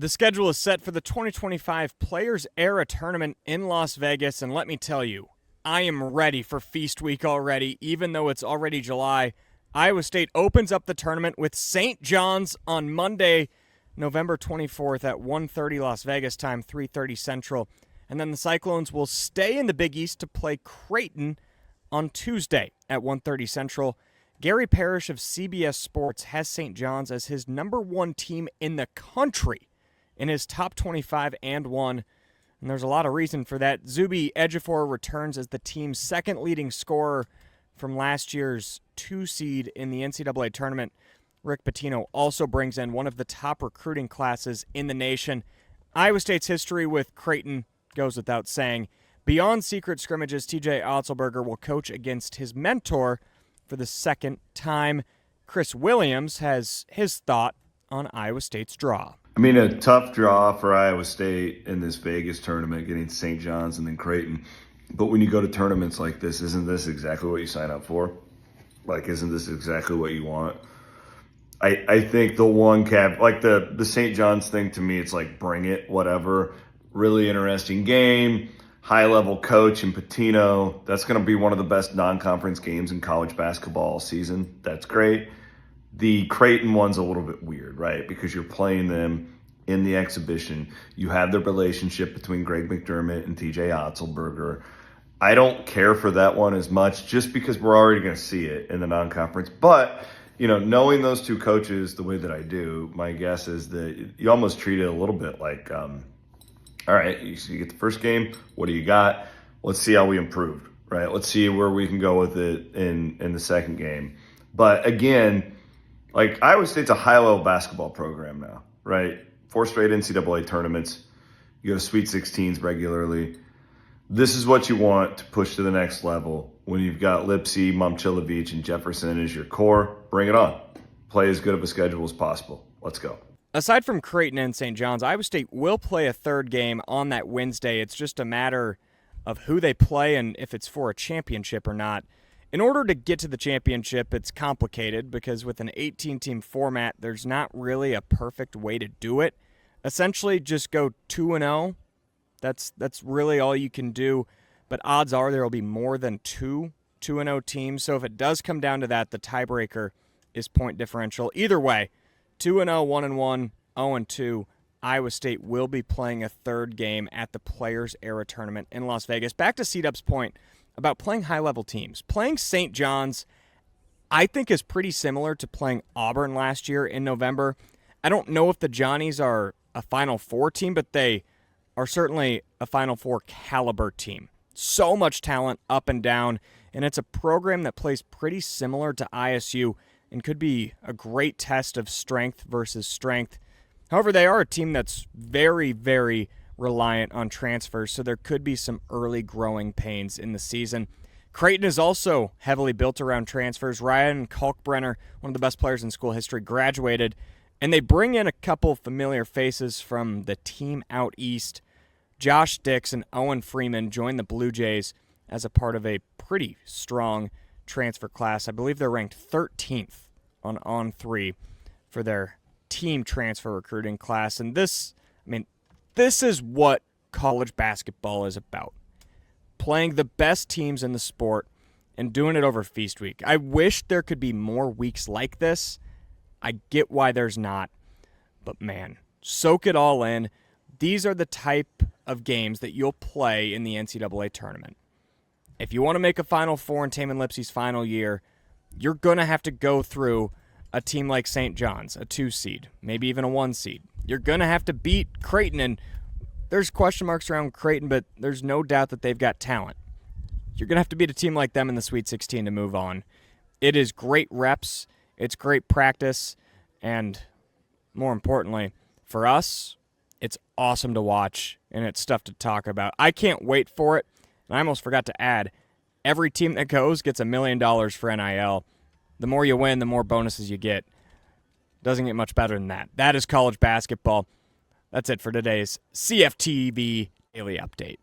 The schedule is set for the 2025 Players Era Tournament in Las Vegas, and let me tell you, I am ready for Feast Week already, even though it's already July. Iowa State opens up the tournament with St. John's on Monday, November 24th at 1:30 Las Vegas time, 3:30 Central. And then the Cyclones will stay in the Big East to play Creighton on Tuesday at 1:30 Central. Gary Parrish of CBS Sports has St. John's as his number one team in the country in his top 25 and one. And there's a lot of reason for that. Zuby Ejiofor returns as the team's second leading scorer from last year's 2 seed in the NCAA tournament. Rick Pitino also brings in one of the top recruiting classes in the nation. Iowa State's history with Creighton goes without saying. Beyond secret scrimmages, TJ Otzelberger will coach against his mentor for the second time. Chris Williams has his thought on Iowa State's draw. I mean, a tough draw for Iowa State in this Vegas tournament, getting St. John's and then Creighton. But when you go to tournaments like this, isn't this exactly what you sign up for? Like, isn't this exactly what you want? I think the one like the St. John's thing, to me, it's like bring it, whatever. Really interesting game, high-level coach in Pitino. That's going to be one of the best non-conference games in college basketball all season. That's great. The Creighton one's a little bit weird, right? Because you're playing them in the exhibition. You have the relationship between Greg McDermott and TJ Otzelberger. I don't care for that one as much just because we're already going to see it in the non-conference. But, you know, knowing those two coaches the way that I do, my guess is that you almost treat it a little bit like, all right, you get the first game. What do you got? Let's see how we improved, right? Let's see where we can go with it in the second game. But again, like Iowa State's a high-level basketball program now, right? 4 straight NCAA tournaments. You go to Sweet 16s regularly. This is what you want to push to the next level when you've got Lipsy, Momcilovic, and Jefferson as your core. Bring it on. Play as good of a schedule as possible. Let's go. Aside from Creighton and St. John's, Iowa State will play a third game on that Wednesday. It's just a matter of who they play and if it's for a championship or not. In order to get to the championship, it's complicated because with an 18-team format, there's not really a perfect way to do it. Essentially, just go 2-0. That's really all you can do. But odds are there will be more than 2-0 teams. So if it does come down to that, the tiebreaker is point differential. Either way, 2-0, 1-1, 0-2, Iowa State will be playing a third game at the Players Era Tournament in Las Vegas. Back to C-Dub's point about playing high-level teams. Playing St. John's, I think, is pretty similar to playing Auburn last year in November. I don't know if the Johnnies are a Final Four team, but they are certainly a Final Four caliber team. So much talent up and down, and it's a program that plays pretty similar to ISU and could be a great test of strength versus strength. However, they are a team that's very, very reliant on transfers, so there could be some early growing pains in the season. Creighton is also heavily built around transfers. Ryan Kalkbrenner, one of the best players in school history, graduated, and they bring in a couple familiar faces from the team out east. Josh Dix and Owen Freeman joined the Blue Jays as a part of a pretty strong transfer class. I believe they're ranked 13th on On3 for their team transfer recruiting class. And this is what college basketball is about. Playing the best teams in the sport and doing it over Feast Week. I wish there could be more weeks like this. I get why there's not. But man, soak it all in. These are the type of games that you'll play in the NCAA tournament. If you want to make a Final Four in Taman Lipsy's final year, you're going to have to go through a team like St. John's, a 2 seed, maybe even a 1 seed. You're going to have to beat Creighton, and there's question marks around Creighton, but there's no doubt that they've got talent. You're going to have to beat a team like them in the Sweet 16 to move on. It is great reps, it's great practice, and more importantly, for us, it's awesome to watch, and it's stuff to talk about. I can't wait for it. And I almost forgot to add, every team that goes gets $1 million for NIL. The more you win, the more bonuses you get. Doesn't get much better than that. That is college basketball. That's it for today's CFTV Daily Update.